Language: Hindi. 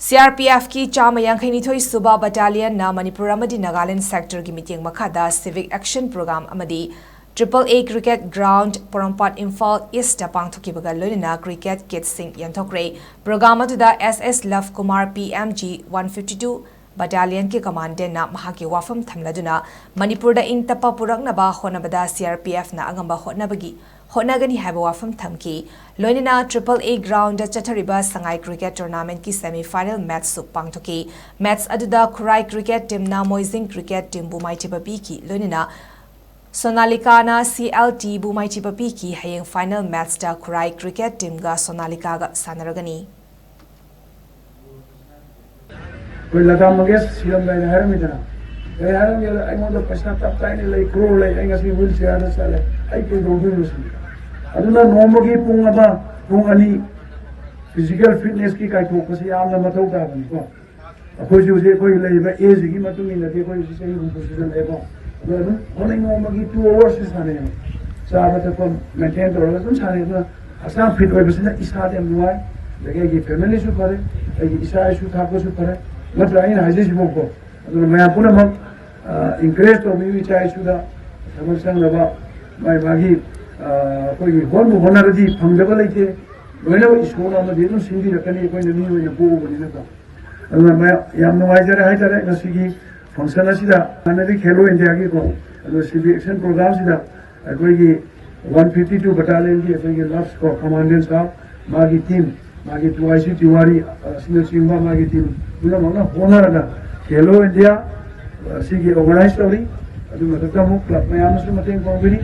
CRPF की Chama Yankainithoi Suba Battalion na Manipur Amdi Nagaland sector ki Mityeng Makhada Civic Action Program amadi AAA Cricket Ground PAROMPAT IMPHAL East PANGTHOKKHIBAGA LOINANA Cricket Kit Sing YENTHOKKHRE Program atuda SS Love Kumar PMG 152 Battalion ki commandant na mahaki wafam thamladuna Manipur da ing tapa puraknaba honabada CRPF na agamba honabagi honagani haba wafam thamki loinana AAA ground da chathariba sangai cricket tournament ki semi final match su pangthoki match aduda Khurai cricket team na Moizing cricket team bu maitiba ki loinana Sonalika na CLT bu maitiba ki hayeng final match da Khurai cricket team ga Sonalika ga sanaragani कोई लगा मगे सीएम लाइन हर मितना ए हर में आई मोद पैसा तब ताई ने ले करोड़ ले आई गसी व्हील चेयर ने साले आई कोई रोड में सुन अदुना नोमगी पुंगबा पुंगनी फिजिकल फिटनेस की काय फोकस याम न मथौ ता बनी को अखोई जुजे कोई लेबा एज की मतुंग इन दे कोई सही पोजीशन लेबा अदु ओने नोमगी 2 आवर्स साने चाबा त को मेंटेन तोरला सुन साने न असा फिट होय बसना इसा दे नुवाय लगे की फैमिली सु करे आई इसा सु थाको सु करे मतलब इन हाजिर बोको अदु मैं पुनः हम इंकरेज तो भी चाहे सुदा समझsang लबा मैं बागी कोई होन होना रदी फंगदब लेते लोइना स्कूल में दिनु सिंगी रखनी कोई नहीं होय बो बनी ना अदु मैं याम नुवाइजरे हाइतरे गसिगी फंक्शन असिदा अनदि खेलो इंडिया की को अदु सिविक एक्शन प्रोग्राम सिदा कोई की 152 बटालियन की कोई लफ्स को कमांडेंट साहब मागी टीम मागी टुआईसी तिवारी सिंगल सिंगा मागी टीम बुला मंगा होनरगा खेलो इंडिया सिगी ऑर्गेनाइज तौरी अदु मतलब क्लब में आमसु मतें कोबिनी